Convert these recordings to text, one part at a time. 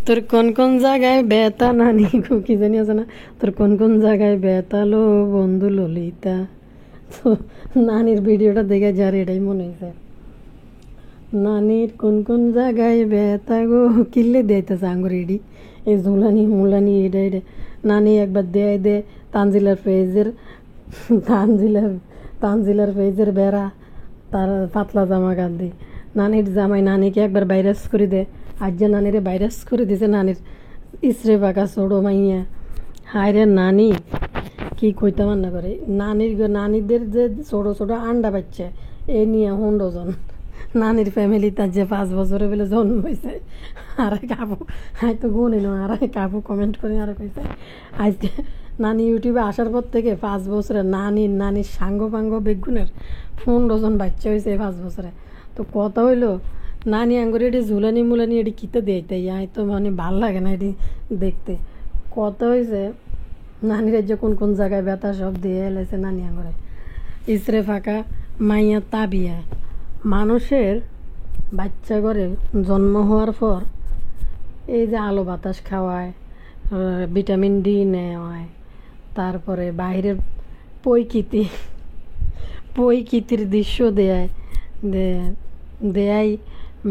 তোর কোন কোন জায়গায় ব্যথা নানি কি জানি আছে না, তোর কোন কোন জায়গায় ব্যথা লো বন্ধু ললিতা। তো নানির ভিডিওটা দেখে যার এটাই মনে হয়েছে, নানির কোন কোন জায়গায় ব্যথা গো কিনলে দিতেছে আঙ্গুর এডি এই ঝুলানি মুলানি এটা এটা। নানি একবার দেয় দে তানজিলার ফেজের তানজিলার তানজিলার ফেজের বেড়া তার পাতলা জামা কাঁদি নানির জামাই নানিকে একবার ভাইরাস করে দে। আজ যে নানিরে ভাইরাস করে দিছে নানির ইসরে পাকা ছোড়ো মাইয়া। হায় রে নানি কি কইতে মান্না করে নানিদের যে ছোটো ছোটো আন্ডা বাচ্চা এ নিয়ে 100 জন নানির ফ্যামিলি তার যে 5 বছরে বলে জন্ম হয়েছে। আর কাপু হয়তো গুনি না আর কাপু কমেন্ট করে আর কইছে আজকে নানি ইউটিউবে আসার পর থেকে 5 বছরে নানির সাঙ্গ পাঙ্গ বেগুনের 15 জন বাচ্চা হয়েছে 5 বছরে। তো কথা হইলো নানি আঙ্গুর এটি ঝুলানি মুলানি এটি কিতে দেয়তে আই তো মানে ভাল লাগে না এটি দেখতে। কথা হয়েছে নানির যে কোন কোন জায়গায় ব্যথা সব দিয়ে এলেছে নানি আঙ্গুরে। ইসরে ফাঁকা মাইয়া তাবিয়া মানুষের বাচ্চা ঘরে জন্ম হওয়ার পর এই যে আলো বাতাস খাওয়ায়, ভিটামিন ডি নেওয়ায়, তারপরে বাইরের পৈকিতির দৃশ্য দেয়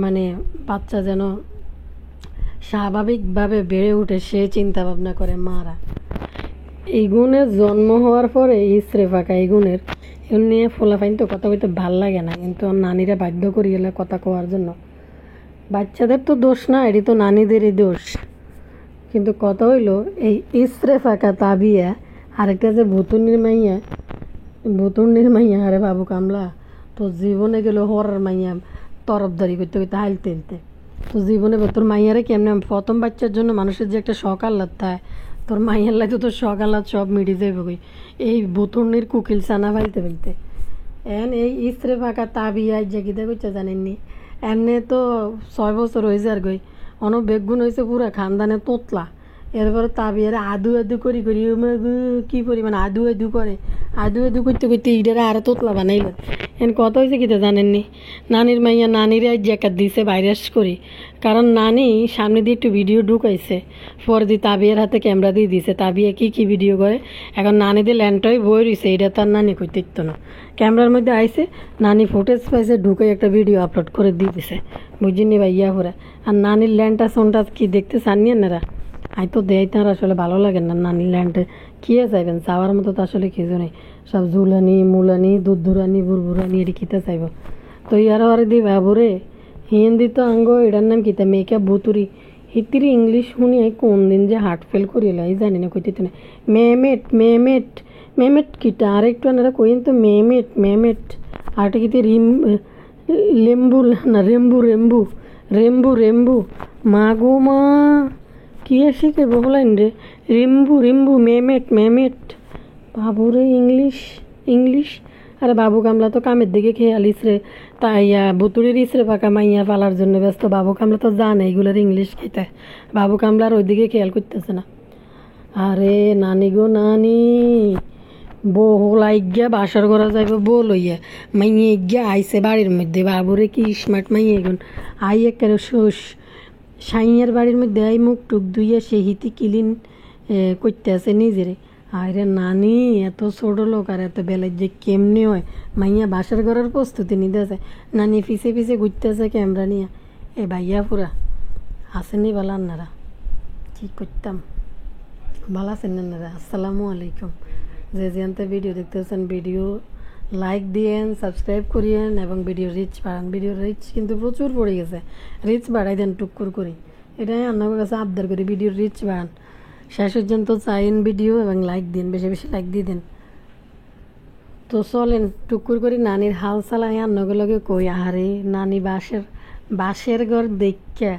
মানে বাচ্চা যেন স্বাভাবিকভাবে বেড়ে ওঠে সে চিন্তা ভাবনা করে মারা। এই গুণের জন্ম হওয়ার পরে ইসরে ফাঁকা এই গুণের নিয়ে ফোলাফাইন তো কথা বলতে ভাল লাগে না, কিন্তু নানিরা বাধ্য করি এলে কথা কোয়ার জন্য। বাচ্চাদের তো দোষ না, এটি তো নানিদেরই দোষ। কিন্তু কথা হইল এই ইসরে ফাঁকা তাবিয়া আরেকটা যে ভুতুনির মাইয়া আরে বাবু কামলা তো জীবনে গেল হরার মাইয়া তরফদারি করতে করতে হাইলতে হাইলতে। তো জীবনে তোর মাইয়ারে কেমনে প্রথম বাচ্চার জন্য মানুষের যে একটা শখ আহ্লাদ থাকে, তোর মাইয়ার লাগে তোর শখ আহ্লাদ সব মিটে যাবে কই এই ভুতুনির কুকিল চানা ফেলতে। এই ইসরে ফাঁকা তাবিয়া যে কিতা করছে জানেননি, এমনি তো 6 বছর হয়েছে আর গই বেগুন হয়েছে পুরা খানদানে তোতলা। এরপরে তাবিয়ারে আদু করি কি পরিমাণ আদু করে করতে করতে ইডারে আরো তোতলা বানাইল। কত হয়েছে কিতা জানেননি, নানির মাইয়া নানিরে আজ একা দিছে ভাইরাস করি, কারণ নানি সামনে দিয়ে একটু ভিডিও ঢুকাইছে পরে দিয়ে তাবিয়ার হাতে ক্যামেরা দিয়ে দিছে। তাবিয়া কি ভিডিও করে এখন নানিদের ল্যান্ডটাই বই রয়েছে, এটা তার নানি কইতে ইত্তো না। ক্যামেরার মধ্যে আইসে নানি ফুটেজ পাইছে ঢুকে একটা ভিডিও আপলোড করে দিয়ে দিছে, বুঝিনি ভাইয়া করে। আর নানির ল্যান্ডটা সোনটা কি দেখতে চাননি এনারা, আই তো দেয় তার আসলে ভালো লাগে না। নানির ল্যান্ডে কী চাইবেন চাওয়ার মতো তো আসলে কিছু নেই, সব ঝুলানি মুলানি দুধুরানি বুড়বুরানি এটি খেতে চাইব। তো ইয়ারও আর দি বাবুরে হিন্দি তো আঙ্গ এটার নাম কিতা মেকআপ ভুতুরি হিতিরি ইংলিশ শুনি কোন দিন যে হার্ট ফেল করিল এই জানি না কইতে না। মেমেট কিটা আর একটু আনারা কইন তো মেমেট আরটা কিতে লেম্বু না রেম্বু মা গো মা কি শিখে বলাইন রে রিম্বু মেমেট বাবুরে ইংলিশ আরে বাবু কামলা তো কামের দিকে খেয়ালিস রে তাইয়া বুতুরির ইসরে পাকা মাইয়া পালার জন্য ব্যস্ত। বাবু কামলা তো জানে এইগুলোর ইংলিশ খেতে, বাবু কামলার ওইদিকে খেয়াল করতেছে না। আরে নানি গো নানি বহুলাইগিয়া বাসর করা যাইব বউ লইয়া মাইয়ে গিয়া আইসে বাড়ির মধ্যে। বাবুরে কি স্মার্ট মাইয়ে এগুন আই একেবারে সাইয়ের বাড়ির মধ্যে আই মুখ টুক ধুইয়া সে হিতি ক্লিন করতে আছে নিজেরে। আরে নানি এত ছোট লোক আর এত বেলায় যে কেমনি হয় মাইয়া বাসার ঘরের প্রস্তুতি নিতে আছে, নানি পিছে ঘুরতে আছে ক্যামেরা নিয়ে। এ ভাইয়া পুরা আসেনি বলা আপনারা কী করতাম ভালো আছেন আপনারা। আসসালামু আলাইকুম। যে যেতে ভিডিও দেখতেছেন ভিডিও লাইক দিয়েন, সাবস্ক্রাইব করিয়েন এবং ভিডিও রিচ বাড়ান। ভিডিওর রিচ কিন্তু প্রচুর পড়ে গেছে, রিচ বাড়াই দেন টুকুর করি, এটাই আপনার কাছে আবদার করি। ভিডিওর রিচ বাড়ান, শেষ পর্যন্ত চাইন ভিডিও এবং লাইক দিন, বেশি লাইক দিয়ে দেন। তো চলেন টুকুর করি নানির হাল চালাই আন্নগুলোকে কই। আরে নানি বাসের ঘর দেখা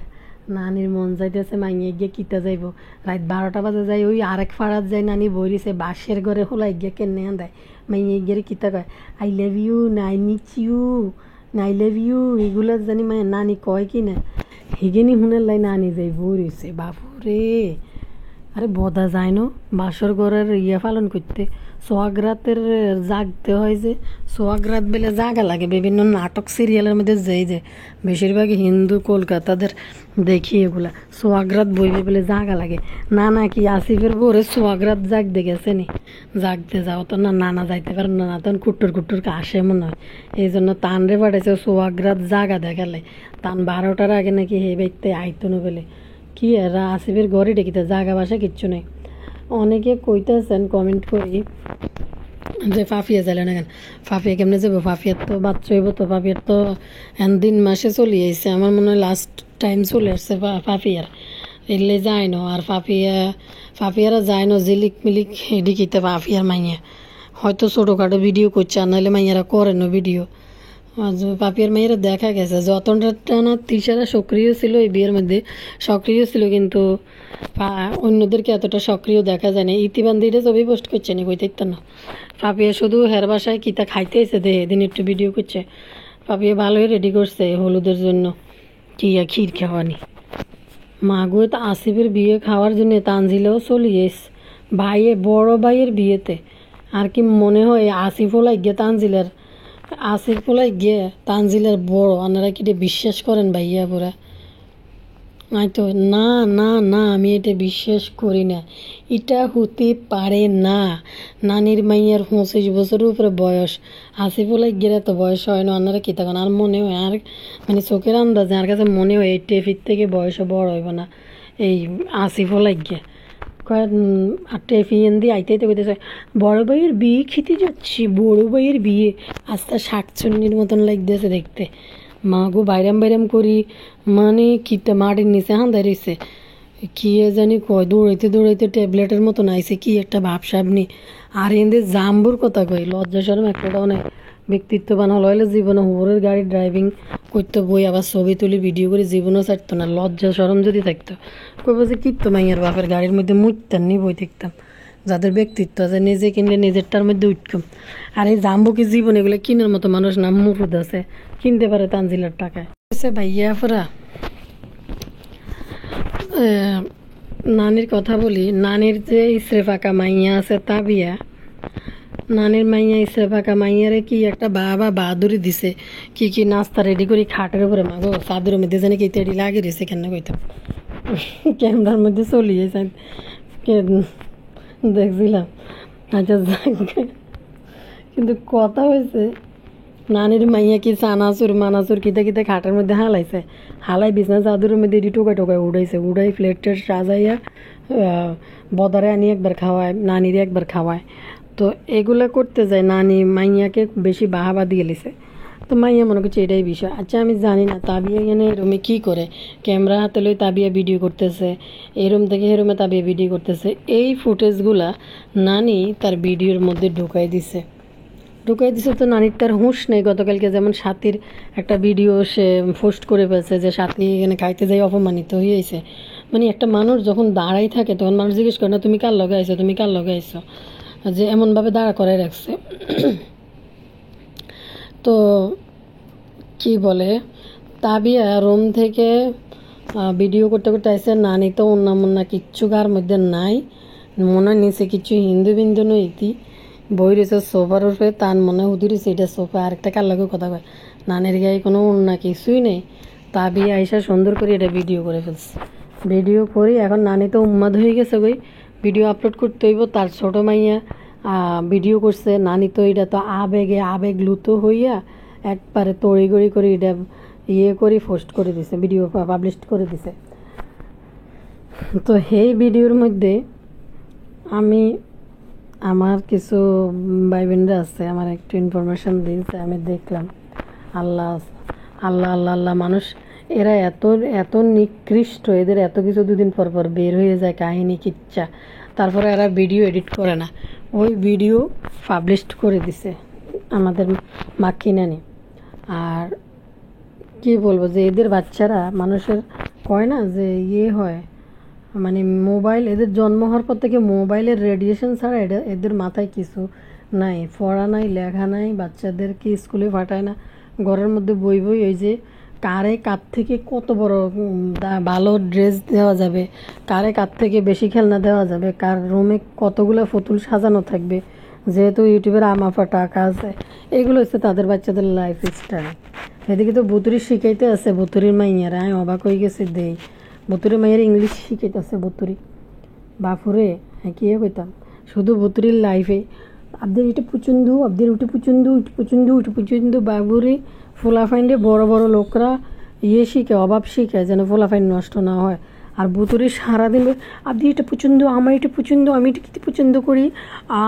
নানির মন যাইতেছে মাইয়ে গিয়ে কিতা যাইব। রাত 12টা বাজে যাই ওই আরেক ফাড়াত যাই নানি বইরিছে বাসের ঘরে হোলাই গিয়ে কেনে দেয় মাইয়ে গিয়ে কিতা কয় আই লাভ ইউ না আই মিস ইউ না আই লাভ ইউ এগুলো জানি মানে নানি কয় কি না হিগেনি হুনের লাই নানি যাই বইরিছে বাপুরে। আরে বদা যায় না বাসর ঘরের পালন করতে, সোহাগরাতের জাগতে হয় যে, সোহাগরাত বেলে জাগা লাগে বিভিন্ন নাটক সিরিয়ালের মধ্যে যেই যে বেশিরভাগ হিন্দু কলকাতাদের দেখি এগুলা সোহাগরাত বইবে বলে জাগা লাগে। না নাকি আসিফের বউরে সোহাগরাত জাগতে গেছে নি, জাগতে যাও তো না, নানা যাইতে পারে না, না তখন কুট্টুর কুট্টুর আসে মনে হয়, এই জন্য তানরে পাঠাইছে সোহাগরাত জাগা দেখালে। তান 12টার আগে নাকি হে ব্যক্তি আইতো না বলে। কি এরা আসিফের ঘরে ডেকিতে জাগা বাসা কিচ্ছু নেই। অনেকে কইতেছেন কমেন্ট করি যে ফাফিয়া যাইলে না কেন, ফাফিয়া কেমনে যাবো, ফাফিয়ার তো বাচ্চা হইব, তো ফাফিয়ার তো দিন মাসে চলে আইছে, আমার মনে হয় লাস্ট টাইম চলে আসছে ফাফিয়ার, এলে যায় না। আর ফাফিয়ারা যায় না জিলিক মিলিক ডিকিতে ফাফিয়ার মাইয়া হয়তো ছোটোখাটো ভিডিও করছে, আর নাহলে মাইয়ারা করে না ভিডিও। পাপিয়ার মেয়েরা দেখা গেছে যতটা না তিশারা সক্রিয় ছিল এই বিয়ের মধ্যে, সক্রিয় ছিল, কিন্তু অন্যদেরকে এতটা সক্রিয় দেখা যায় না। ইতিবান্ধিরে ছবি পোস্ট করছে নি কইতে না, পাপিয়া শুধু হের বাসায় কিতা খাইতে এসে দে এদিন একটু ভিডিও করছে। পাপিয়া ভালোই রেডি করছে হলুদের জন্য, কি ক্ষীর খাওয়ানি মা গো। তো আসিফের বিয়ে খাওয়ার জন্য তানজিলেও চলিয়েস বড় ভাইয়ের বিয়েতে। আর কি মনে হয় আসিফও লাগিয়ে তানজিলের, আসিফ পোলাই গিয়ে তানজিলের বড়, আপনারা কি এটা বিশ্বাস করেন ভাইয়া পুরা? তো না না না, আমি এটা বিশ্বাস করি না, এটা হতে পারে না। নানির মাইয়ার 25 বছরের উপরে বয়স, আসিফ পোলাই গিয়ে এত বয়স হয় না, আপনারা কি তখন আর মনে হয়, আর মানে চোখের আন্দাজে আর কাছে মনে হয় এই টেফির থেকে বয়সও বড় হইব না এই আসিফ পোলাই গিয়ে। আর টেফিন দিয়ে আইতে আইতে কইতেছে বড় ভাইয়ের বিয়ে খেতে যাচ্ছি, বড় ভাইয়ের বিয়ে। আস্তে শাকচুন্নির মতন লাগতেছে দেখতে। মা গো বাইরাম বাইরাম করি, মানে কিটা মাটির নিচে হাঁদাই রয়েছে, কি জানি কয় দৌড়াইতে দৌড়াইতে ট্যাবলেটের মতন আইছে, কি একটা ভাবসাব নি। আর এদের জাম্বুর কথা কই, লজ্জা শরম একটাও নাই, ব্যক্তিত্ববান হলো হলে জীবনে হুবরের গাড়ি ড্রাইভিং করতো, বই আবার ছবি তুলি ভিডিও করে জীবনও ছাড়তো না। লজ্জা শরম যদি থাকতো কইব যে কিতো মাইয়ার বাপের গাড়ির মধ্যে মুইতাম নি বই দেখতাম, যাদের ব্যক্তিত্ব আছে নিজে কিনলে নিজেরটার মধ্যে উঠতাম। আর এই জাম্বুকে জীবন এগুলো কিনার মতো মানুষ না, মুফুদ আছে কিনতে পারে তানজিলের টাকায়। ভাইয়া ফোরা নানির কথা বলি, নানির যে ইসরে ফাঁকা মাইয়া আছে তাবিয়া, নানির মাইয়া ইসরে ফাঁকা মাইয়ারে কি একটা বাবা বাহাদুরি দিছে, কি কি নাস্তা রেডি করি খাটের উপরে, মাগো চাদরের মধ্যে জানি কি তেড়ি লাগিয়ে দিছে, কেন কইতাম ক্যামেরার মধ্যে চলিয়েছে দেখছিলাম। আচ্ছা কিন্তু কথা হয়েছে নানির মাইয়া কি চানাচুর মানাচুর কিতে কিতে খাটের মধ্যে হালাইছে, হালাই বিছনা চাদরের মধ্যে এটি টোকায় টোকায় উড়াইছে, উড়াই প্লেটের সাজাইয়া বদারে আনি একবার খাওয়ায়, নানিরে একবার খাওয়ায়। তো এগুলা করতে যায় নানি মাইয়াকে বেশি বাহাবা দিয়ে লিছে। তো মাইয়া মনে করছে এটাই বিষয়। আচ্ছা আমি জানি না তাবিয়া এখানে এরমে কী করে, ক্যামেরা হাতে লই তাবিয়া ভিডিও করতেছে, এরম থেকে এরমে তাবিয়া ভিডিও করতেছে, এই ফুটেজগুলা নানি তার ভিডিওর মধ্যে ঢুকাই দিছে। তো নানির তার হুঁশ নেই। গতকালকে যেমন সাথীর একটা ভিডিও সে পোস্ট করে ফেলছে যে সাথী এখানে খাইতে যাই অপমানিত হয়েছে। মানে একটা মানুষ যখন দাঁড়াই থাকে তখন মানুষ জিজ্ঞেস করে না তুমি কার লগে আইছো, তুমি কার লগে আইছো, যে এমনভাবে দাঁড়া করাই রাখছে। তো কি বলে তাবিয়া রুম থেকে ভিডিও করতে করতে আসছে, নানি তো অন্য মন্না কিচ্ছু গার মধ্যে নাই, মনে নিচে কিছু হিন্দু বিন্দু নইতি বই রয়েছে সোফার উপরে, তার মনে হুদি রয়েছে এটা সোফা। আরেকটা কার লাগে কথা কয়, নানের গায়ে কোনো অন্য কিছুই নেই। তাবিয়া আইসা সুন্দর করে এটা ভিডিও করে ফেলছে। ভিডিও করি এখন নানি তো উন্মাদ হয়ে গেছে, গই ভিডিও আপলোড করতে হইব। তার ছোটো মাইয়া ভিডিও করছে, নানি তো এটা তো আবেগ লুতো হইয়া একবারে তড়িগড়ি করে এটা করি পোস্ট করে দিছে, ভিডিও পাবলিশ করে দিছে। তো এই ভিডিওর মধ্যে আমি আমার কিছু ভাই বোনরা আছে, আমার একটু ইনফরমেশন দিয়েছে, আমি দেখলাম। আল্লাহ আল্লাহ আল্লাহ আল্লাহ, মানুষ এরা এত এত নিকৃষ্ট, এদের এত কিছু দুদিন পর পর বের হয়ে যায় কাহিনী কিচ্ছা, তারপরে এরা ভিডিও এডিট করে না, ওই ভিডিও পাবলিশ করে দিছে আমাদের মাকিনানি। আর কি বলবো যে এদের বাচ্চারা মানুষের কয় না যে হয়, মানে মোবাইল এদের জন্ম হওয়ার পর থেকে মোবাইলের রেডিয়েশন ছাড়া এদের মাথায় কিছু নাই, পড়া নাই লেখা নাই, বাচ্চাদেরকে স্কুলে পাঠায় না, ঘরের মধ্যে বই ওই যে কারে কার থেকে কত বড় ভালো ড্রেস দেওয়া যাবে, কারে কার থেকে বেশি খেলনা দেওয়া যাবে, কার রুমে কতগুলো পুতুল সাজানো থাকবে, যেহেতু ইউটিউবের আমাফা টাকা আছে, এগুলো হচ্ছে তাদের বাচ্চাদের লাইফ স্টাইল। এদিকে তো বুতুরি শিখাইতে আছে, বুতুরির মাইয়ারা আমি অবাক হয়ে গেছে দেই, বুতুরির মাইয়ার ইংলিশ শিখাইতেছে বুতুরি বাপুরে। হ্যাঁ কি কইতাম, শুধু বুতুরির লাইফে আপনাদের এটা পছন্দ, আপনাদের ওটা পছন্দ, ওইটা পছন্দ, ওইটা পছন্দ, বাবুরে ফোলাফাইন্ডে বড় বড় লোকরা শিখে, অভাব শিখে যেন ফোলাফাইন নষ্ট না হয়। আর বুতুরি সারাদিন আপনি এটা পছন্দ, আমার এটা পছন্দ, আমি এটা কিতে পছন্দ করি,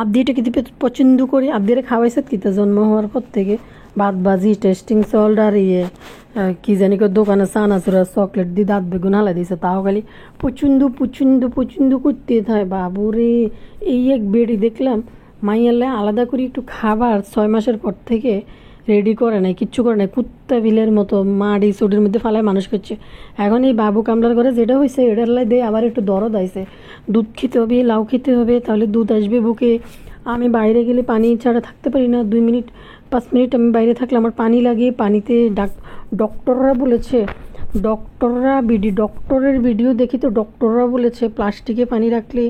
আপনি এটা কিতে পছন্দ করি, আপনাদের খাওয়াইছে কিতে জন্ম হওয়ার পর থেকে ভাত বাজি টেস্টিং সল্ট আর কি জানি দোকানে চানাচুরা চকলেট দিয়ে দাঁত বেগুন হালা দিয়েছে, তাও খালি পছন্দ পছন্দ পছন্দ করতে থাকে। বাবুরে এই এক বেড়ি দেখলাম মাইয়ালে আলাদা করে একটু খাবার 6 মাসের পর থেকে রেডি করে নাই, কিচ্ছু করে নাই, কুত্তা বিলের মতো মাড়ি চুটির মধ্যে ফালায় মানুষ করছে। এখন এই বাবু কামলার ঘরে যেটা হয়েছে এটার লাই দিয়ে আবার একটু দরদ আইছে, দুধ খেতে হবে, লাউ খেতে হবে, তাহলে দুধ আসবে বুকে। আমি বাইরে গেলে পানি ছাড়া থাকতে পারি না, 2 মিনিট 5 মিনিট আমি বাইরে থাকলে আমার পানি লাগে। পানিতে ডক্টররা বলেছে, ডক্টরের ভিডিও দেখি তো ডক্টররা বলেছে প্লাস্টিকে পানি রাখলে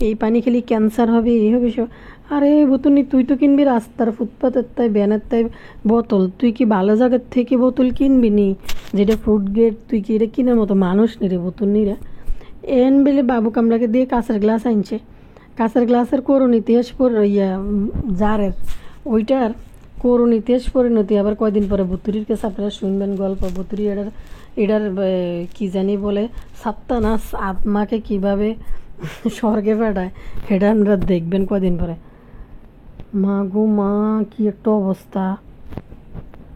এই পানি খেলে ক্যান্সার হবে, এই হবে সব। আরে বুতুনি তুই তো কিনবি রাস্তার ফুটপাতের তাই ব্যানের তাই বোতল, তুই কি ভালো জায়গার থেকে বোতল কিনবি নি যেটা ফ্রুট গেট, তুই কি এটা কেনার মতো মানুষ নি রে বুতুনিরা। এন বেলে বাবু কামলাকে দিয়ে কাঁচের গ্লাস আনছে, কাঁচের গ্লাসের করুণ ইতিহাস জারের ওইটার করুণ ইতিহাস পরিণতি আবার কয়দিন পরে বুতুরির কাছে আপনারা শুনবেন গল্প। বুতুরি এটার কি জানি বলে সাত্তানাস আত্মাকে কিভাবে স্বর্গে পাঠায়, এটা আমরা দেখবেন কয়দিন পরে। মা গো মা, কি একটা অবস্থা।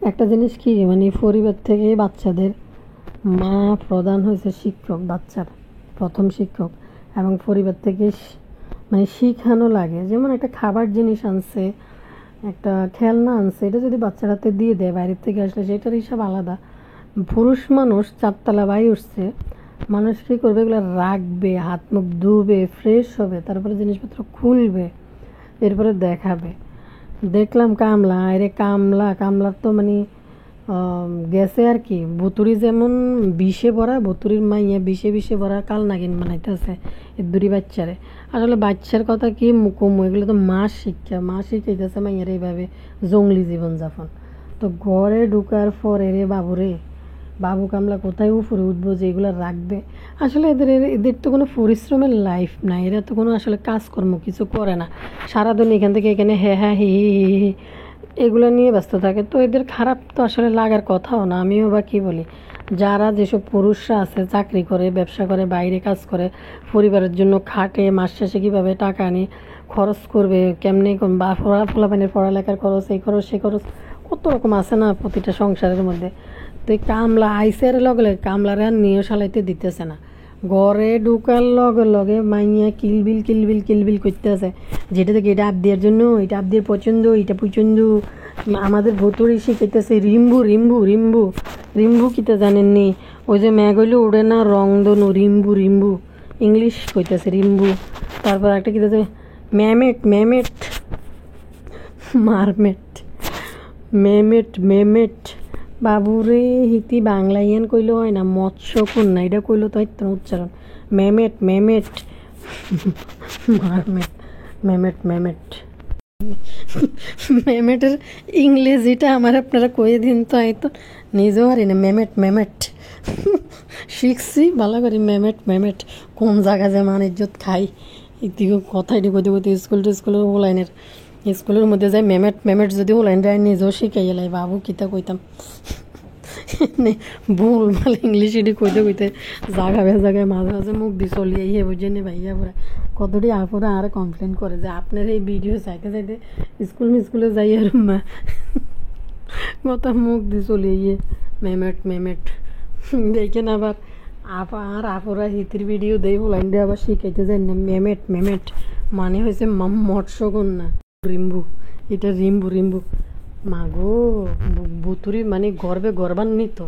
একটা জিনিস কি মানে পরিবার থেকে বাচ্চাদের মা প্রধান হয়েছে শিক্ষক, বাচ্চার প্রথম শিক্ষক, এবং পরিবার থেকে মানে শিখানো লাগে। যেমন একটা খাবার জিনিস আনছে, একটা খেলনা আনছে, এটা যদি বাচ্চার হাতে দিয়ে দেয় বাইরের থেকে আসলে সেটার হিসাব আলাদা। পুরুষ মানুষ 4 তলা বাই উঠছে, মানুষ কী করবে, এগুলো রাখবে, হাত মুখ ধুবে, ফ্রেশ হবে, তারপরে জিনিসপত্র খুলবে, এরপরে দেখাবে। দেখলাম কামলা, আরে কামলার তো মানে গেছে আর কি। বুতুরি যেমন বিষে ভরা, বুতুরির মাইয়া বিষে ভরা কাল নাগিন বানাইতেছে এর দুরি বাচ্চারে। আসলে বাচ্চার কথা কি মুকুমু, এগুলো তো মা শিখাইতেছে মাইয়ার এইভাবে জঙ্গলি জীবনযাপন। তো ঘরে ঢুকার পরে রে বাবু কামলা কোথায় উপরে উঠবো যে এগুলো রাখবে। আসলে এদের তো কোনো পরিশ্রমের লাইফ নাই, এরা তো কোনো আসলে কাজকর্ম কিছু করে না, সারাদিন এখান থেকে এখানে হ্যাঁ হি এগুলো নিয়ে ব্যস্ত থাকে। তো এদের খারাপ তো আসলে লাগার কথাও না। আমিও বা কী বলি, যারা যেসব পুরুষরা আছে চাকরি করে, ব্যবসা করে, বাইরে কাজ করে, পরিবারের জন্য খাটে, মাস শেষে কীভাবে টাকা আনে, খরচ করবে কেমনে, বা ফোলাপানের পড়ালেখার খরচ, এই খরচ সে খরচ কত রকম আছে না প্রতিটা সংসারের মধ্যে। তো এই কামলা আইসের লগে কামলারে আর নিয়ে সালাইতে দিতেছে না। ঘরে ঢুকার লগে মাইয়া কিলবিল করতে আছে, যেটা থেকে এটা আবদিয়ার জন্য, এটা আবদির পছন্দ, এটা পছন্দ। আমাদের ভুতুড়ি শিখাইতেছে রিম্বু কিতা জানেননি, ওই যে ম্যাগ হইলে উড়ে না রং দনু, রিম্বু ইংলিশ কইতেছে রিম্বু। তারপর একটা কিতাছে মেমেট বাবুরে হিতি বাংলা ইয়ান কইলে হয় না, মৎস্য কন্যা এটা কইলো তো একটা উচ্চারণ। মেমেট মেমেটের ইংরেজিটা আমার আপনারা কয়ে দিন তো, এই তো নিজেও হারি না। মেমেট শিখছি ভালো করি। মেমেট কোন জায়গা যে মান ইজ্জত খাই, এদিকে কথাই কইতে স্কুলের মধ্যে যাই মেমেট যদি ওলাইন যায় নিজেও শিখাই এলাই। বাবু কিতা কইতাম ভুল ভাল ইংলিশ এটি কইতে জায়গায় মাঝে মুখ দিয়ে চলিয়ে ইয়ে বুঝে নি ভাইয়া পুরা কতটি আপুরা আর কমপ্লেন করে যে আপনার এই ভিডিও চাইতে স্কুলে যাই আর মা কত মুখ দিয়ে চলিয়ে ইয়ে মেমেট দেখেন। আবার আপুরা হিতির ভিডিও দেই ওলাইন দিয়ে আবার শিখাইতে যায় না। মেমেট মানে হয়েছে মৎস্যকন্যা, এটা রিম্বু মাগো বুতুরি মানে গর্বান্বিত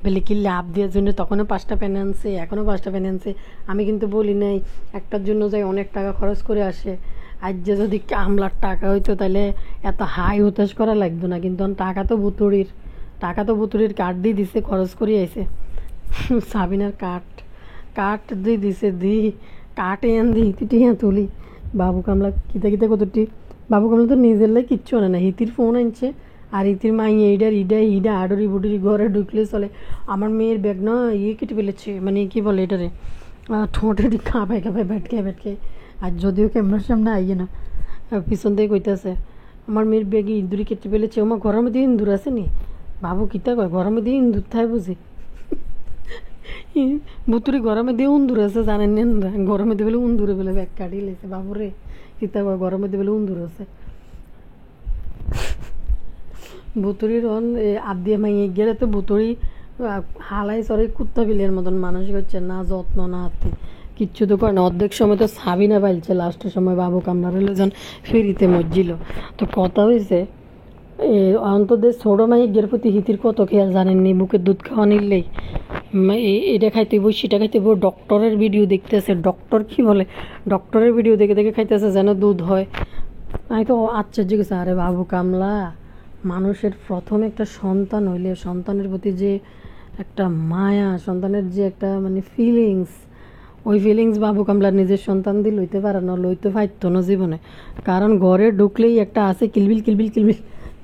বলে কি লাভ দেওয়ার জন্য তখনও 5টা প্যান আনছে, এখনও 5টা প্যান আনছে। আমি কিন্তু বলি নাই, একটার জন্য যাই অনেক টাকা খরচ করে আসে। আজ যে যদি কামলার টাকা হইতো তাহলে এত হাই হতাশ করা লাগতো না, কিন্তু টাকা তো বুতুরির, টাকা তো বুতুরির কার্ড দিয়ে দিছে, খরচ করে আইছে। সাবিনার কাঠ দিয়ে দিছে, দি কাঠ এন দি টিয়া তুলি। বাবু কামলা কিতা কিতা কতটি, বাবু কামলা তো নিজের লাই কিচ্ছু আনে না। হিতির ফোন আনছে, আর হিতির মাই ইডা আডরি বুডরি ঘরে ঢুকলে চলে। আমার মেয়ের ব্যাগ না কেটে ফেলেছে, মানে কি বলে এটারে, ঠোঁটে কাঁপায় ব্যাটকে। আর যদিও ক্যামেরার সামনে আইয়ে না, পিছন থেকে কইতেছে আমার মেয়ের ব্যাগে ইঁদুরি কেটে ফেলেছে। আমার ঘরের মধ্যে ইঁদুর আছে নি? বাবু কিতা কয়, ঘরের মধ্যে ইঁদুর থাই বুঝি? বুতুরি গরমে দিয়ে উন্দুর আছে, জানেন না? গরমে দিয়ে বলে উন্দুরে বলে ব্যাগ কাটিয়ে লেছে। বাবুরে কিতা কয়, গরমে দিয়ে বলে উন্দুর আছে। বুতুরির আদিয়া মাইয়ে গেলে তো বুতুরি হালাই সরে কুত্তা বিলের মতন মানুষ হচ্ছে না, যত্ন না হাতি কিচ্ছু তো করে না। অর্ধেক সময় তো সাবিনা পাইছে, লাস্টের সময় বাবু কামনার হলে যখন ফেরিতে মজ্জিল। তো কথা হয়েছে অন্তদের ছোটো মাইয়ের প্রতি হিতির কত খেয়াল জানেননি? বুকের দুধ খাওয়া নিলেই এটা খাইতে বই, সেটা খাইতে বই, ডক্টরের ভিডিও দেখতেছে। ডক্টর কি বলে, ডক্টরের ভিডিও দেখে দেখে খাইতেছে যেন দুধ হয়। আমি তো আশ্চর্য গেছি, আরে বাবু কামলা, মানুষের প্রথম একটা সন্তান হইলে সন্তানের প্রতি যে একটা মায়া, সন্তানের যে একটা মানে ফিলিংস, ওই ফিলিংস বাবু কামলার নিজের সন্তান দিয়ে লইতে পারে না, লইতে পারতো না জীবনে। কারণ ঘরে ঢুকলেই একটা আছে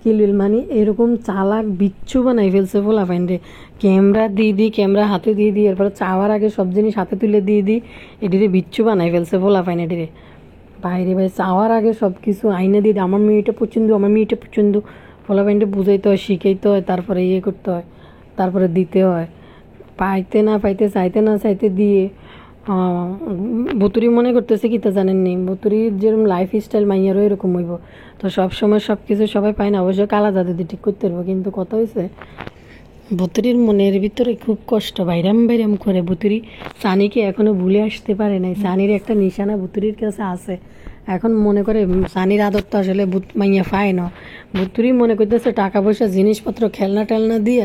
কিলবিল মানে এরকম চালাক বিচ্ছু বানাই ফেলছে ফোলা ফাইন্ডে। ক্যামেরা হাতে দিয়ে দিই, এরপরে চাওয়ার আগে সব জিনিস হাতে তুলে দিয়ে দিই, এটিরে বিচ্ছু বানাই ফেলছে ফোলা ফাইন এটিরে। ভাই চাওয়ার আগে সব কিছু আইনে দিয়ে দিই, আমার মেয়েটা পছন্দ, ফোলা ফাইনটা বুঝাইতে হয়, শিখাইতে হয়, তারপরে করতে হয়, তারপরে দিতে হয়। চাইতে না চাইতে দিয়ে বুতুরি মনে করতেছে কি তা জানেননি, বুতুরির যেরকম লাইফ স্টাইল মাইয়ারও এরকম হইব। তো সবসময় সব কিছু সবাই পায় না, অবশ্য কালা দাদি ঠিক করতে পারবো। কিন্তু কথা হয়েছে বুতুরির মনের ভিতরে খুব কষ্ট, বাইরাম করে। বুতুরি সানিকে এখনো ভুলে আসতে পারে নাই। সানির একটা নিশানা বুতুরির কাছে আছে। এখন মনে করে সানির আদর তো আসলে মাইয়া পায় না। বুতুরি মনে করতেছে টাকা পয়সা জিনিসপত্র খেলনা টেলনা দিয়ে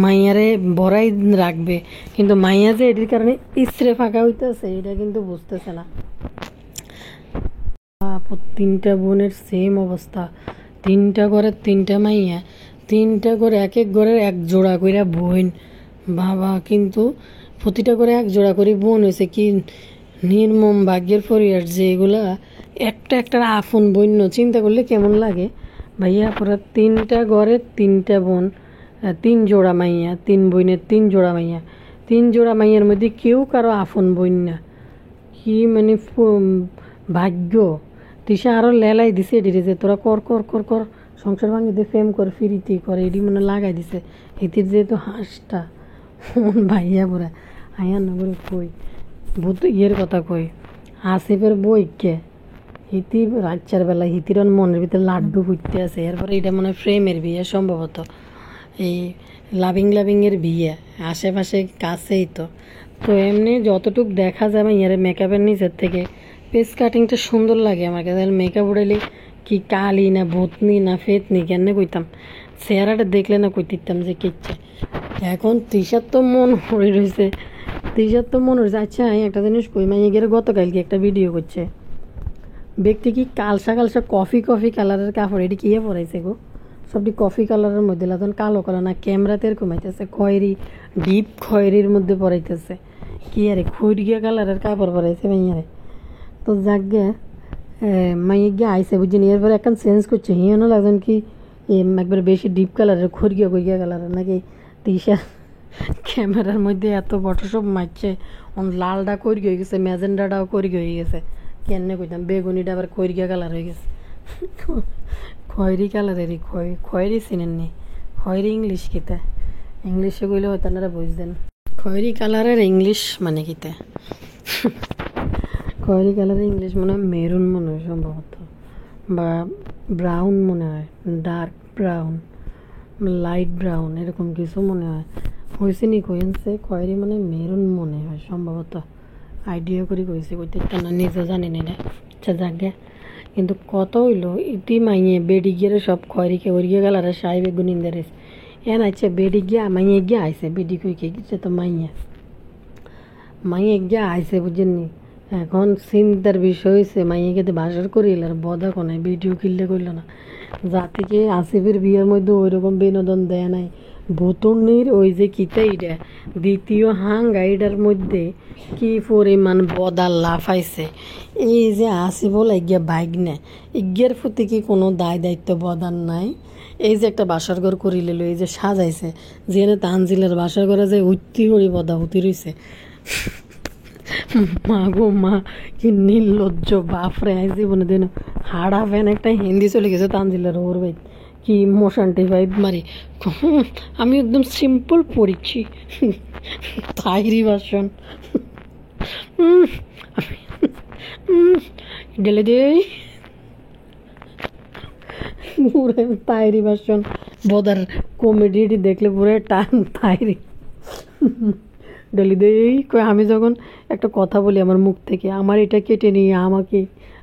মাইয়ারে বড়াই রাখবে, কিন্তু মাইয়া যে এটির কারণে ইসরে ফাঁকা হইতেছে এটা কিন্তু বুঝতেছে না। তিনটা বোনের সেম অবস্থা, তিনটা ঘরের তিনটা মাইয়া, তিনটা করে এক ঘরের এক জোড়া করে বোন। বাবা, কিন্তু প্রতিটা করে এক জোড়া করে বোন হয়েছে। কি নির্মম ভাগ্যের পরিবার যে এগুলা একটা আপন বন্য, চিন্তা করলে কেমন লাগে ভাইয়া। পুরা তিনটা ঘরের তিনটা বোন, তিন জোড়া মাইয়া, তিন বোনের তিন জোড়া মাইয়া, তিন জোড়া মাইয়ার মধ্যে কেউ কারো আপন বোন না। কি মানে ভাগ্য। তিশা আরও লেলাই দিছে এটিরে যে তোরা কর সংসার ভাঙি দিয়ে ফেম করে ফিরিতি করে, এটি মনে লাগাই দিছে। হিতির যেহেতু হাঁসটা ভাইয়া বুড়া আইয়া নগরে কই ভূত কথা কই আসিফের বইকে হিতি রাতচার বেলা হিতির মনের ভিতরে লাড্ডু ফুটতে আছে। এরপরে এটা মনে হয় ফ্রেমের বিয়ে সম্ভবত, এই লাভিংয়ের বিয়ে, আশেপাশে কাছেই তো। তো এমনি যতটুকু দেখা যাবে ইয়ার মেকআপের নিচের থেকে ফেস কাটিংটা সুন্দর লাগে আমার কাছে। মেকআপ উড়াইলে কি কালি না ভূতনি না ফেতনি কেন কইতাম, চেহারাটা দেখলে না কইতাম যে কিচ্ছে। এখন তৃষার তো মন হয়ে রয়েছে, আচ্ছা আমি একটা জিনিস কই, মাইয়ে গেলে গতকালকে একটা ভিডিও করছে, ব্যক্তি কি কালসা কফি কালারের কাপড়, এটি কি পরাইছে গো? সবটি কফি কালারের মধ্যে তখন কালো কালো না, ক্যামেরাতে এরকম আইতেছে ডিপ খয়েরির মধ্যে পরাইতেছে। কি আরে খৈরিয়া কালারের কাপড় পরাইছে মাইয়ারে। তো যাকে মাইয়ে গিয়ে আইসে বুঝিনি, এরপরে এখন চেঞ্জ করছে, হিয়ানো লাগছেন কি একবারে বেশি ডিপ কালারের খরিয়া কালারের নাকি তৃষা ক্যামেরার মধ্যে এত ফটোশপ মারছে, লালটা করি হয়ে গেছে, ম্যাজেন্ডাটাও করি হয়ে গেছে। কেন কইতাম বেগুনিটা আবার খৈরিয়া কালার হয়ে গেছে, খয়েরি কালারেরই খয়েরি চিনেননি? খয়েরি ইংলিশ কিতা? ইংলিশে কইলে হয়তো আপনারা বুঝতেন খয়েরি কালারের ইংলিশ মানে কিতা। খয়েরি কালারের ইংলিশ মনে হয় মেরুন মনে হয় সম্ভবত, বা ব্রাউন মনে হয়, ডার্ক ব্রাউন, লাইট ব্রাউন এরকম কিছু মনে হয়। হয়েছে নি কইছে খয়েরি মানে মেরুন মনে হয় সম্ভবত, আইডিয়া করে কইছে, কইতে না নিজেও জানি না এটা। আচ্ছা যাকে, কিন্তু কত হইলো ইতি মাইয়ে বেডি গিয়ে সব খয়রিকে ওরিয়ে গেল আর সাহেব বেগুন ইন্দারে এন আচ্ছা বেডি গিয়া মাইয়ে গিয়ে আইসে, বেডি কইকে গেছে তো মাইয়ে গিয়া আইসে বুঝেননি। এখন চিন্তার বিষয় হয়েছে মাইয়াকে তো বাসার করিল আর বদা কোনায় ভিডিও কিনলে করলো না। জাতিকে আসিফের বিয়ের মধ্যে ওই রকম বিনোদন দেয় নাই, বুতুর্নির ওই যে কিতাইটা দ্বিতীয় হাঙ্গাইডার মধ্যে কি পরিমাণ বদার লাফাইছে। এই যে আসিবল এগিয়া বাইক নে ইগিয়ার প্রতি কি কোনো দায় দায়িত্ব বদার নাই। এই যে একটা বাসার ঘর করি লিল, এই যে সাজাইছে যেখানে তানজিলের বাসার ঘরে যে উত্তি করি বদা উতি রইছে। মা গো মা, কি নির্লজ্জ বাপরে! আই জীবনে দিন হাড়া ফ্যান একটা হিন্দি চলে গেছে তানজিলের ওর ভাই কি মোশন টিভাইব মারি। আমি একদম সিম্পল পড়েছি তাইরি ভার্সন। গেলে দেই পুরো তাইরি ভার্সন বদার কমেডি দেখলে পুরো টান তাইরি ডেলি দেই। আমি যখন একটা কথা বলি আমার মুখ থেকে, আমার এটা কেটে নিয়ে আমাকে,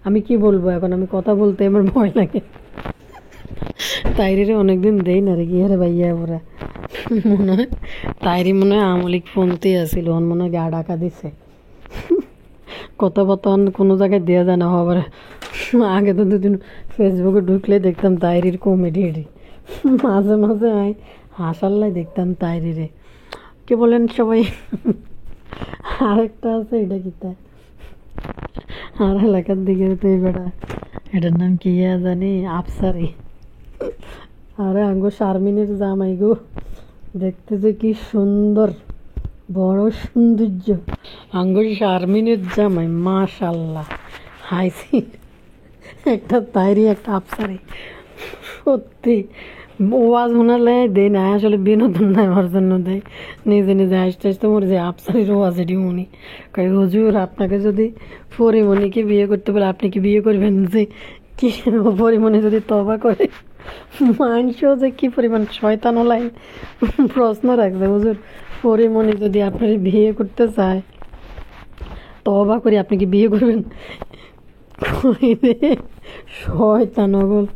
আমি কি বলবো এখন? আমি কথা বলতে আমার ভয় লাগে। তাইরে অনেকদিন দেই না রে, কি আরে ভাইয়া ওরা মনে হয় তাইরি মনে হয় আমলিক ফোনতে আসিল, মনে হয় গা ডাকা দিছে। কথাবার্তা কোনো জায়গায় দেওয়া যায় না হবার। আগে তো দুদিন ফেসবুকে ঢুকলে দেখতাম তাইরির কমেডি, মাঝে মাঝে আয় হাসাল্লাই দেখতাম তাইরিরে। কে বলেন সবাই? আরেকটা আছে, এটা কিতা আর এলাকার দিকে তো এই বেড়া, এটার নাম কি জানি, আফসারি। আরে আঙ্গো শারমিনের জামাই গো, দেখতে যে কি সুন্দর, বড় সৌন্দর্য আঙ্গো শারমিনের জামাই, মাশাল্লাহ। হাইছি একটা তাইরি একটা আফসারি, সত্যি ওয়াজ শোনালে দেয় না, আসলে বিনোদন নেওয়ার জন্য দেয়, নিজে নিজে হাসতে হাসতে মরে যায়। আফসারির ওয়াজ এটি উনি কয়, হুজুর আপনাকে যদি পরিমণিকে বিয়ে করতে বলে আপনি কি বিয়ে করবেন? যে কি পরিমণি যদি তবা করে, মানুষও যে কি পরিমাণ শয়তান লাইন প্রশ্ন রাখছে। হুজুর পরিমণি যদি আপনার বিয়ে করতে চায়, তবা করে আপনি কি বিয়ে করবেন? শয়তান অগল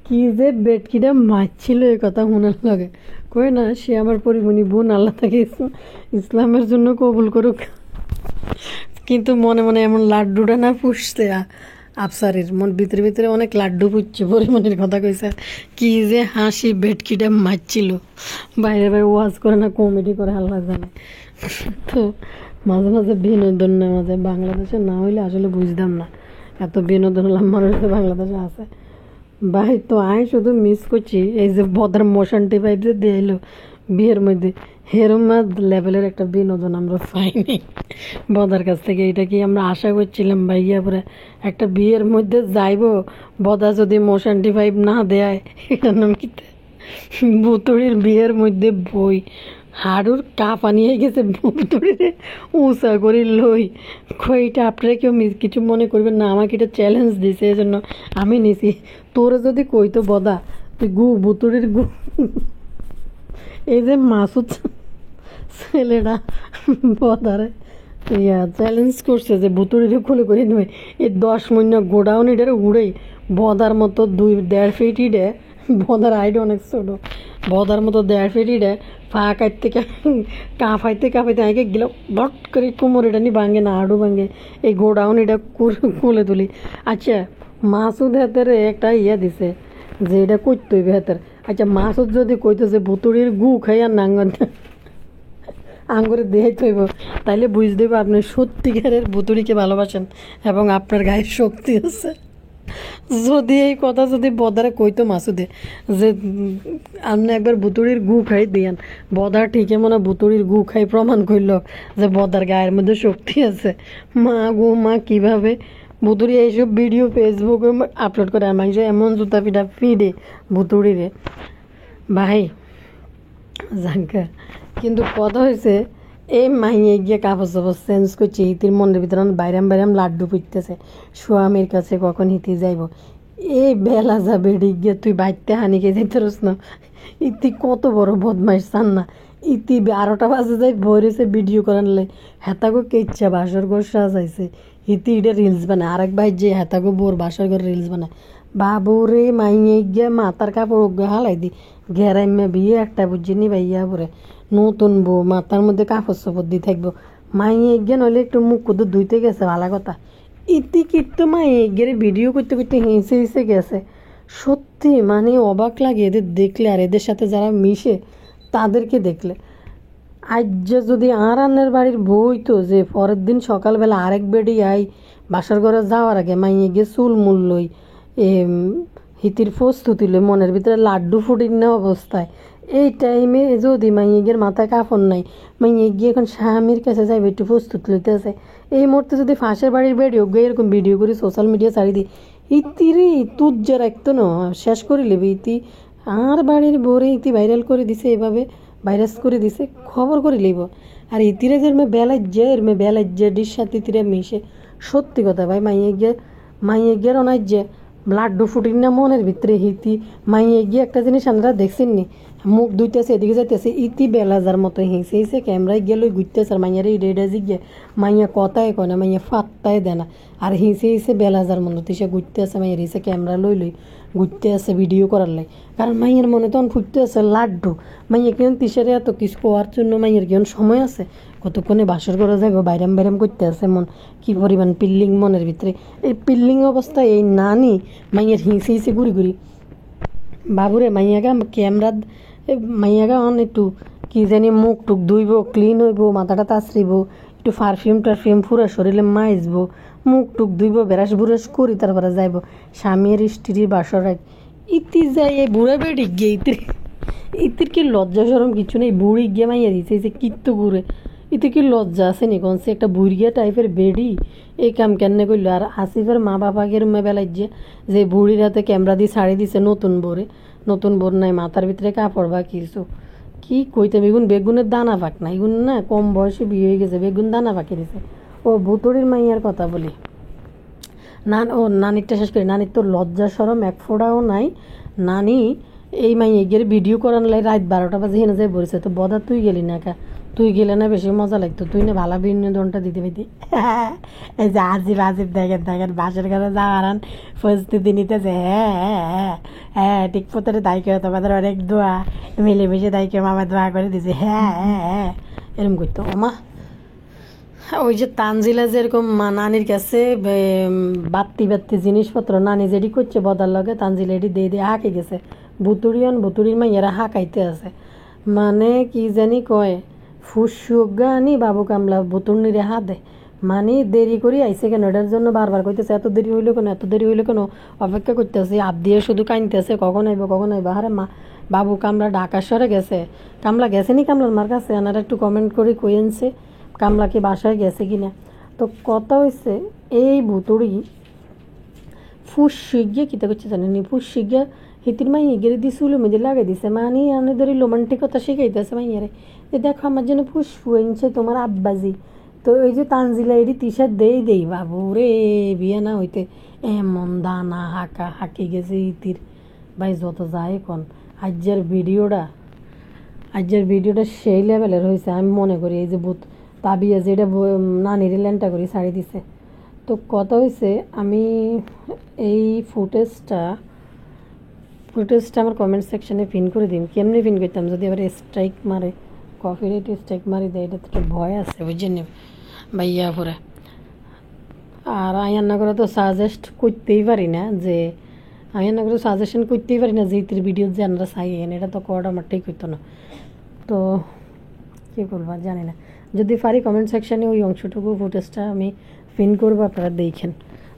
কি যে বেটকিটা মারছিল এই কথা শোনার লাগে। কই না সে আমার পরিমণি বোন, আল্লাহ তাকে ইসলামের জন্য কবুল করুক। কিন্তু মনে মনে এমন লাড্ডুটা না পুষছে আফসারির মন ভিতরে ভিতরে অনেক লাড্ডু পুষছে পরিমণির কথা কইছে। কি যে হাসি বেটকিটা মারছিল, বাইরে বাইরে ওয়াজ করে না কমেডি করে আল্লাহ জানে। তো মাঝে মাঝে বিনোদন নেওয়া যায়, বাংলাদেশে না হইলে আসলে বুঝতাম না এত বিনোদন মানুষ বাংলাদেশে আছে। ভাই তো আয় শুধু মিস করছি এই যে বদার মোশন টিপাইপ যে দিয়েলো বিয়ের মধ্যে, হেরম লেভেলের একটা বিনোদন আমরা পাইনি বদার কাছ থেকে। এটা কি আমরা আশা করছিলাম ভাইয়া পরে একটা বিয়ের মধ্যে যাইব, বদা যদি মোশন টিপাইপ না দেয়, এটার নাম কি বুতুড়ির বিয়ের মধ্যে বই হাড়ুর কাপা নিয়ে গেছে, বুতুড়িরে উঁচা করে লই। কইটা আপনারা কেউ কিছু মনে করবেন না, আমাকে এটা চ্যালেঞ্জ দিছে, এই জন্য আমি নিছি। তোরে যদি কইতো বদা তুই বুতুড়ির এই যে মাসুদ ছেলেটা বদারে চ্যালেঞ্জ করছে যে বুতুড়িরে খুলে করে নেবে, এই 10 মহিনা গোডাউন এটারে উড়েই বদার মতো 2.5 ফিট ইডে, বদার আইডে অনেক ছোট, বদার মতো 1.5 ফিট ইডে পা কাটতে কাঁপাইতে কাঁপাইতে আগে গেল বট করে কোমর এটা নি ভাঙে না, আড়ু ভাঙে, এই গোডাউন এটা খুলে তুলি। আচ্ছা মাসুদ হাতের একটা দিছে যে এটা করতে হইবে হাতের। আচ্ছা মাসুদ যদি কইতো যে বুতুড়ির গু খাইয়া নাঙ্গন আঙ্গুরে দিয়ে থইব, তাইলে বুঝ দেব আপনি সত্যিকারের বুতুড়িকে ভালোবাসেন এবং আপনার গায়ে শক্তি আছে। যদি এই কথা যদি বদারে কইতো মাসুদে যে আপনি একবার বুতুড়ির গু খাই দিয়ান, বদার ঠিকই মনে বুতুড়ির গু খাই প্রমাণ করল যে বদার গায়ের মধ্যে শক্তি আছে। মা গো মা, কীভাবে বুতুড়ি এইসব ভিডিও ফেসবুকে আপলোড করে, আমার এমন জুতা পিঠা ফিডে বুতুড়িরে ভাই জাঙ্কা। কিন্তু কথা হয়েছে এই মাইয়ে গিয়ে কাপড় চাপড় চেঞ্জ করছে, হিতির মনের ভিতরে বাইরাম বাইরাম লাড্ডু পুঁততেছে স্বামীর কাছে কখন হিতি যাইব। এই বেলা যাবে গিয়ে তুই বাইতে হানি খেয়ে যাইতে রস না। ইতি কত বড় বদমাইশ চান না, ইতি 12টা বাজে যাই ভরেছে ভিডিও করানলে হেতাগো কে ইচ্ছা বাসর ঘর সাজাইছে, হিতি এটা রিলস বানায়। আরেক ভাই যে হেতাগো বোর বাসর ঘর রিলস বানায়, বাবু রে মাইয়ে গিয়ে মাথার কাপড় হালাই দি ঘেরাইমে বিয়ে একটা বুঝিনি ভাইয়া পরে নতুন বউ মাথার মধ্যে কাপড় চাপড় দিয়ে থাকবো। মাইয়ে গিয়ে নইলে একটু মুখ কুদু ধুইতে গেছে ভালো কথা, ইতি কিন্তু মাইয়ে গিয়ে ভিডিও করতে করতে হেসে হেসে গেছে। সত্যি মানে অবাক লাগে এদের দেখলে, আর এদের সাথে যারা মিশে তাদেরকে দেখলে আজ যে যদি আর আন্নের বাড়ির বই তো যে পরের দিন সকালবেলা আরেক বেডি আই বাসার ঘরে যাওয়ার আগে মাইয়ে গিয়ে চুল মূল লই হিতির প্রস্তুতি লই মনের ভিতরে লাড্ডু ফুটির না অবস্থায় এই টাইমে যদি মাইয়ে গিয়ে মাথায় কাপড় নাই মাইয়ে গিয়ে এখন স্বামীর কাছে যাইবে একটু প্রস্তুত লইতেছে এই মুহূর্তে যদি ফাঁসের বাড়ির বেডি হোক এরকম ভিডিও করি সোশ্যাল মিডিয়া ছাড়ি দিই ইতিরে তুজ যে রাখতো না শেষ করে নেবে ইতি আর বাড়ির বোরে ইতি ভাইরাল করে দিছে এভাবে ভাইরাস করে দিছে খবর করে লইব আর ইতিরে যে বেলায় যে ডির সাথে ইতিরে মিশে সত্যি কথা ভাই মাইয়ে গিয়ে অনাই যে লাড্ডু ফুটির না মনের ভিতরে হিতি মাইয়ে গিয়ে একটা জিনিস আমরা দেখছেন নি মুখ দুইতেছে এদিকে যাইতেছে ইতি বেলাজার মতো হিসে ক্যামেরায় গেলে ঘুরতেছে আর মাইয়ারে ইডে জিগে মাইয়া কথায় কয় না মাইয়া ফাত্তায় দেয় না আর হিসে বেলাজার মতো সে ঘুরতে আছে মাইয়ার হিসে ক্যামেরা লই ঘুরতে আছে ভিডিও করার লাই কারণ মাইয়ের মনে তখন ফুটতে আছে লাড্ডু মাইয়া কেন তিসারে এত কিছু হওয়ার জন্য মাইয়ের কেন সময় আছে কতক্ষণে বাসর করে যাইব বাইরাম করতে আছে মন কি পরিমাণ পিল্লিং মনের ভিতরে এই পিল্লিং অবস্থায় এই নানি মাইয়ের হিসে ঘুরি বাবুরে মাইয়াগা ক্যামেরা মাইয়াগা অন একটু কি জানি মুখ টুক ধুইব ক্লিন হইব মাথাটা তাছরিব একটু টারফিউম পুরো শরীরে মাইজবো মুখ টুক ধুইব ব্রাশ করি তারপরে যাইব স্বামীর স্ত্রীর বাসর ইতি যাই এই বুড়া বেড়ি গিয়ে ইতির কি লজ্জা সরম কিছু নেই বুড়ি গিয়ে মাইয়া দিছে কিত্তু ঘুরে ইতি কি লজ্জা আছে নি কোন সে একটা বুড়িয়া টাইপের বেড়ি এই কাম কেন করলো আর আসিফের মা বাবাকে রুমে বেলায় যে বুড়ির হাতে ক্যামেরা দিয়ে ছাড়ি দিছে নতুন বোর নাই মাথার ভিতরে কাপড় বা কিছু কি কইতাম বেগুনের দানা পাক না এগুন না কম বয়সে বিয়ে হয়ে গেছে বেগুন দানা পাকি দিছে ও ভুতুড়ির মাইয়ার কথা বলি নানিরটা শেষ করি নানির তো লজ্জা সরম এক ফোঁড়াও নাই নানি এই মাইয়ে গিয়ে ভিডিও করার লাই রাত 12টা বাজে হেনে যাই বলেছে তো বদা তুই গেলি না কা তুই গেলে না বেশি মজা লাগতো তুই না ভালো বিনোদনটা দিতে পাইতি এই যে আজিব দেখেন বাসের ঘরে যাওয়ার প্রস্তুতি নিতেছে হ্যাঁ ঠিক পথে দায়িত্ব তোমাদের অনেক দোয়া মিলেমিশে দায়িত্ব মামা দোয়া করে দিছে হ্যাঁ এরকম করতো ওমা ওই যে তানজিলা যেরকম নানির কাছে বাত্তি জিনিসপত্র নানি যেটি করছে বদার লগে তানজিলা এটি দিয়ে হাঁকে গেছে ভুতুড়ির মাইয়ারা হাঁকাইতে আছে মানে কি জানি কয় ফুসুগানি বাবু কামলা বুতুর্নিরে হাতে মানে দেরি করি আইসে কেন এটার জন্য বারবার কইতেছে এত দেরি হইলো কেন অপেক্ষা করতেছে আপ দিয়ে শুধু কাইনতেছে কখন আইব আরে মা বাবু কামলা ঢাকা শহরে গেছে কামলা গেছে নি কামলার মার কাছে আনারা একটু কমেন্ট করে কইনছে কামলা কি বাসায় গেছে কিনা তো কথা হয়েছে এই ভুতুড়ি ফুসিগিয়ে কিতা করছে জানেনি ফুসিগিয়া হিতির মাইয়ে গেড়ে দিয়ে চুলের মধ্যে লাগাই দিছে মানে আনেদের রোমান্টিকতা শিখাইতেছে মাইয়ারে যে দেখো আমার জন্য ফুসফু এনেছে তোমার আব্বাজি তো ওই যে তানজিলা এটি টিশার্ট দেই বাবু রে বিয়ে না হইতে এমন দানা হাঁকি গেছে ইতির ভাই যত যায় কোন আজকের ভিডিওটা সেই লেভেলের হয়েছে আমি মনে করি এই যে বুথ তাবিয়া যেটা নানির ল্যান্ডটা করি ছাড়ি দিছে তো কথা হয়েছে আমি এই ফুটেজটা আমার কমেন্ট সেকশনে পিন করে দিন কেমনি পিন করতাম যদি আবার স্ট্রাইক মারে কপিরাইট স্ট্রাইক মারি দেয় এটা তো একটা ভয় আছে বুঝছেন ভাইয়া পরে আর আয়ান্না করে তো সাজেস্ট করতেই পারি না যে আয়ান্না করে সাজেশন করতেই পারি না যে ইতির ভিডিও যে আমরা চাই এটা তো করাটা আমার ঠিক হইতো না তো কী করবো জানি না যদি পারি কমেন্ট সেকশানে ওই অংশটুকু ফুটেজটা আমি পিন করবো আপনারা দেখেন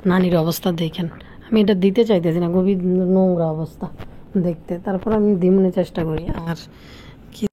নানির অবস্থা দেখেন আমি এটা দিতে চাইতেছি না খুবই নোংরা অবস্থা দেখতে তারপর আমি দিমনে চেষ্টা করি আর